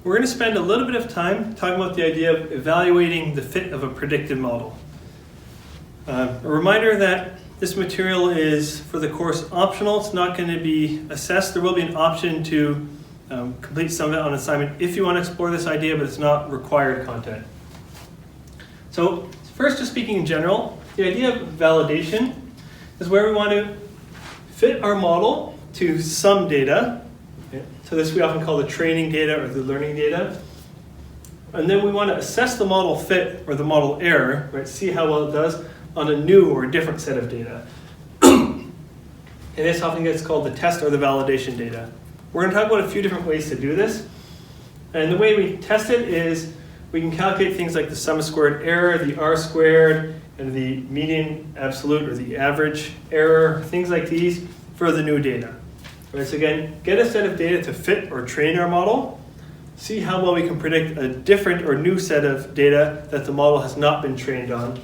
we're going to spend a little bit of time talking about the idea of evaluating the fit of a predictive model. A reminder that this material is, for the course, optional. It's not going to be assessed. There will be an option to complete some of it on assignment if you want to explore this idea, but it's not required content. So first, just speaking in general, the idea of validation is where we want to fit our model to some data. Okay. So this we often call the training data or the learning data. And then we want to assess the model fit or the model error, right? See how well it does on a new or a different set of data. And this often gets called the test or the validation data. We're going to talk about a few different ways to do this. And the way we test it is we can calculate things like the sum of squared error, the R squared, and the median absolute or the average error, things like these for the new data. Right, so again, get a set of data to fit or train our model, see how well we can predict a different or new set of data that the model has not been trained on,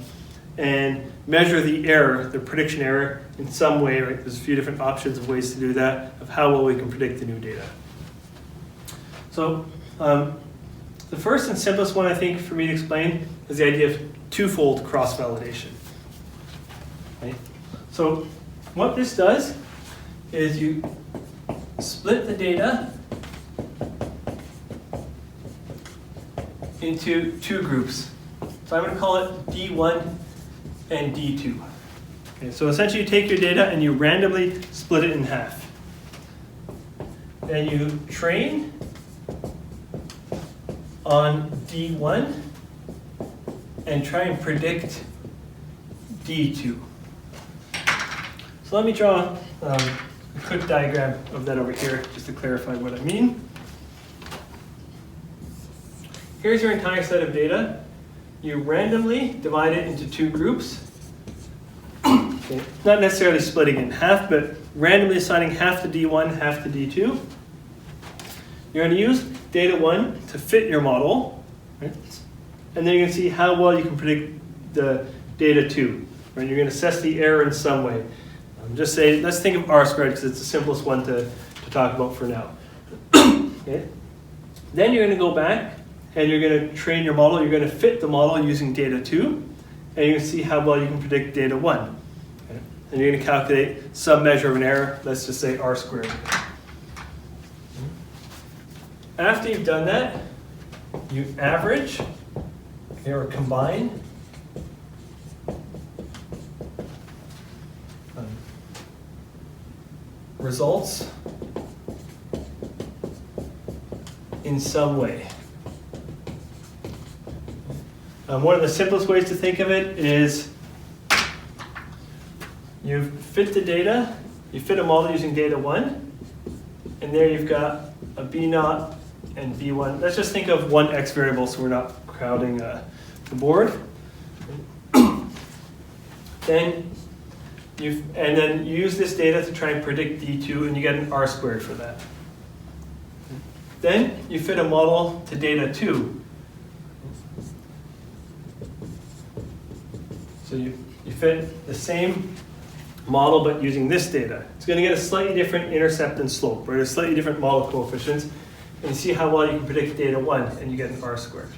and measure the error, the prediction error, in some way. Right? There's a few different options of ways to do that, of how well we can predict the new data. So the first and simplest one, I think, for me to explain is the idea of twofold cross-validation. Right? So what this does is you split the data into two groups. So I'm going to call it D1 and D2. Okay, so essentially you take your data and you randomly split it in half. Then you train on D1 and try and predict D2. So let me draw a quick diagram of that over here just to clarify what I mean. Here's your entire set of data. You randomly divide it into two groups. Okay. Not necessarily splitting it in half, but randomly assigning half to D1, half to D2. You're going to use data 1 to fit your model, right? And then you're going to see how well you can predict the data 2. Right? You're going to assess the error in some way. Just say, let's think of R squared because it's the simplest one to talk about for now. Okay? Then you're going to go back and you're going to train your model. You're going to fit the model using data 2, and you're going to see how well you can predict data 1. Okay? And you're going to calculate some measure of an error, let's just say R squared. After you've done that, you average or combine results in some way. One of the simplest ways to think of it is you fit the data, you fit a model using data 1, and there you've got a B0 and B1. Let's just think of one X variable so we're not crowding the board. Then you use this data to try and predict D2, and you get an R squared for that. Then you fit a model to data 2. So you fit the same model but using this data. It's going to get a slightly different intercept and slope, right? A slightly different model coefficients. And you see how well you can predict data 1, and you get an R squared.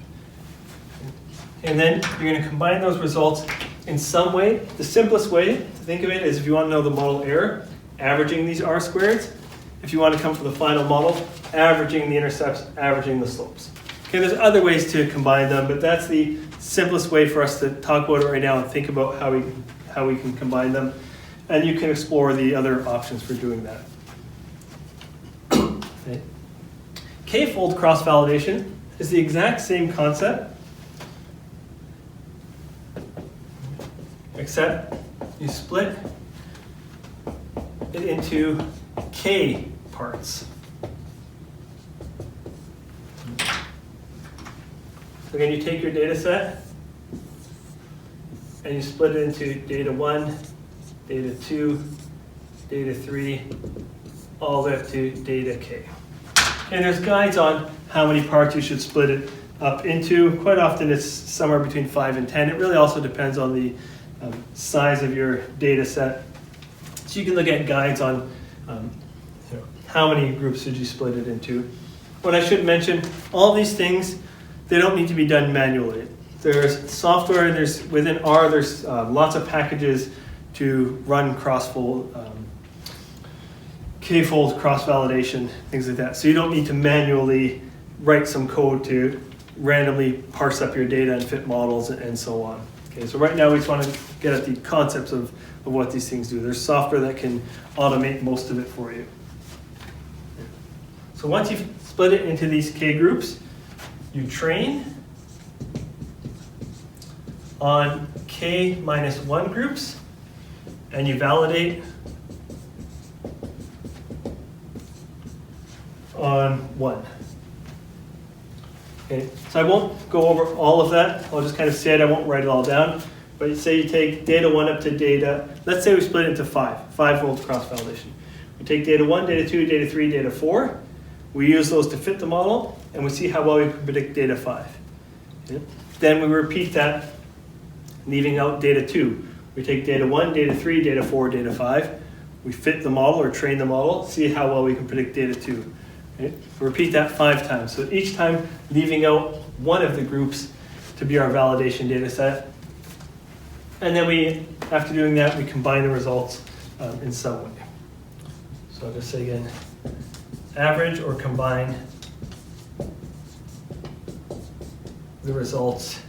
And then you're going to combine those results in some way. The simplest way to think of it is if you want to know the model error, averaging these R squareds. If you want to come for the final model, averaging the intercepts, averaging the slopes. Okay, there's other ways to combine them, but that's the simplest way for us to talk about it right now and think about how we can combine them. And you can explore the other options for doing that. Okay. Kfold cross-validation is the exact same concept, except you split it into K parts. So again, you take your data set and you split it into data 1, data 2, data 3, all the way up to data K. And there's guides on how many parts you should split it up into. Quite often it's somewhere between 5 and 10. It really also depends on the size of your data set. So you can look at guides on how many groups should you split it into. what I should mention, all these things, they don't need to be done manually. There's software, within R, there's lots of packages to run Crossfold, Kfold, cross-validation, things like that. So you don't need to manually write some code to randomly parse up your data and fit models and so on. Okay, so right now we just want to get at the concepts of what these things do. There's software that can automate most of it for you. So once you've split it into these K groups, you train on K minus 1 groups, and you validate on 1. Okay, so I won't go over all of that. I'll just kind of say it, I won't write it all down. But say you take data 1 up to data, let's say we split it into 5-fold cross-validation. We take data 1, data 2, data 3, data 4. We use those to fit the model, and we see how well we can predict data 5. Okay. Then we repeat that, leaving out data 2. We take data 1, data 3, data 4, data 5. We fit the model or train the model, see how well we can predict data 2. Okay. Repeat that 5 times. So each time leaving out one of the groups to be our validation data set. And then after doing that, we combine the results in some way. So I'll just say again, average or combine the results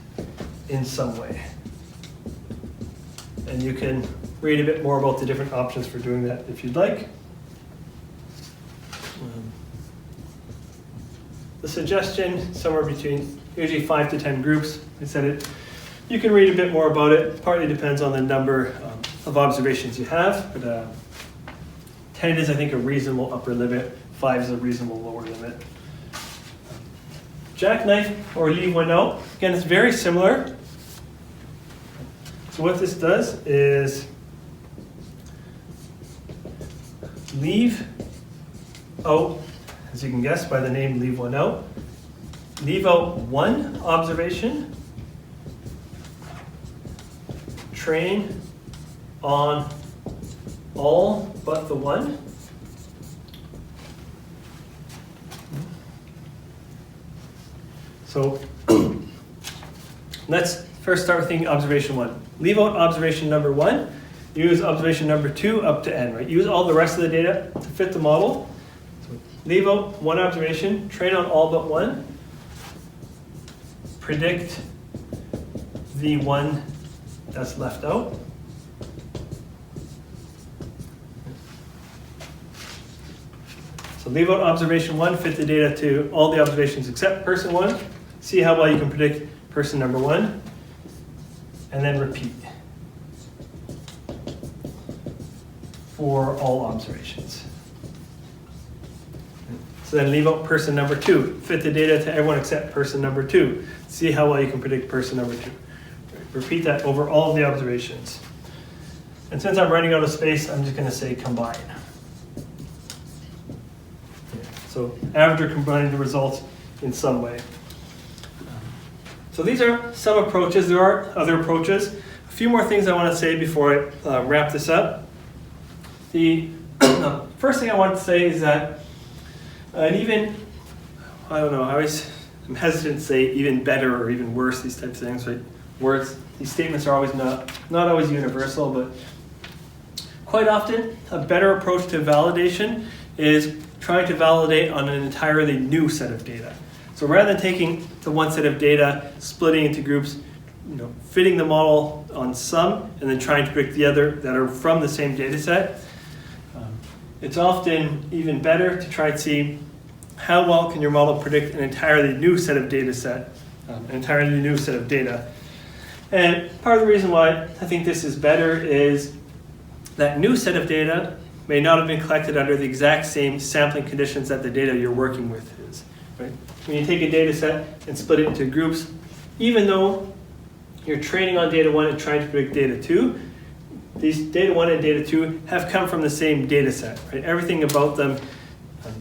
in some way. And you can read a bit more about the different options for doing that if you'd like. The suggestion, somewhere between usually 5 to 10 groups. I said it. You can read a bit more about it. Partly depends on the number of observations you have, but 10 is, I think, a reasonable upper limit. 5 is a reasonable lower limit. Jackknife or leave one out. Again, it's very similar. So what this does is leave out, as you can guess by the name, leave one out. Leave out one observation. Train on all but the one. So let's first start with thinking observation 1. Leave out observation number 1. Use observation number 2 up to n, right? Use all the rest of the data to fit the model. So leave out one observation, train on all but one. Predict the one that's left out. So leave out observation 1, fit the data to all the observations except person 1. See how well you can predict person number 1, and then repeat for all observations. So then leave out person number 2. Fit the data to everyone except person number 2. See how well you can predict person number 2. Repeat that over all of the observations. And since I'm running out of space, I'm just going to say combine. So average or combine the results in some way. So these are some approaches. There are other approaches. A few more things I want to say before I wrap this up. The first thing I want to say is that I I'm hesitant to say even better or even worse, these types of things, right? Words, these statements are always not always universal, but quite often a better approach to validation is trying to validate on an entirely new set of data. So rather than taking the one set of data, splitting into groups, fitting the model on some, and then trying to predict the other that are from the same data set, it's often even better to try to see how well can your model predict an entirely new set of data. And part of the reason why I think this is better is that new set of data may not have been collected under the exact same sampling conditions that the data you're working with is. Right? When you take a data set and split it into groups, even though you're training on data 1 and trying to predict data 2, these data 1 and data 2 have come from the same data set. Right? Everything about them,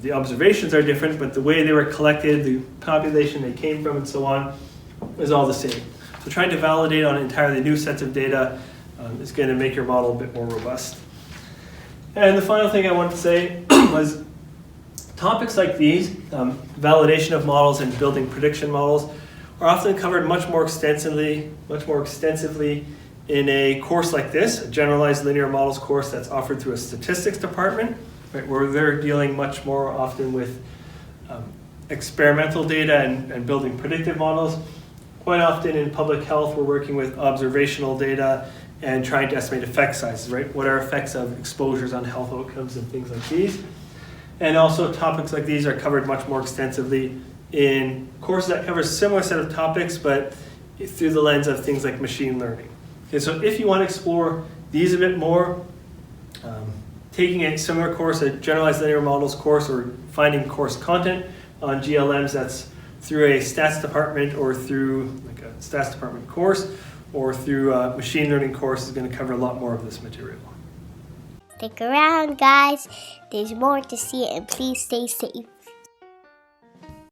the observations are different, but the way they were collected, the population they came from, and so on, is all the same. So trying to validate on entirely new sets of data is going to make your model a bit more robust. And the final thing I wanted to say was Topics like these, validation of models and building prediction models, are often covered much more extensively in a course like this, a generalized linear models course that's offered through a statistics department, right, where they're dealing much more often with experimental data and building predictive models. Quite often in public health, we're working with observational data and trying to estimate effect sizes, right? What are effects of exposures on health outcomes and things like these. And also topics like these are covered much more extensively in courses that cover a similar set of topics, but through the lens of things like machine learning. Okay, so if you want to explore these a bit more, taking a similar course, a generalized linear models course, or finding course content on GLMs that's through a stats department or through like a stats department course or through a machine learning course is going to cover a lot more of this material. Stick around, guys. There's more to see, and please stay safe.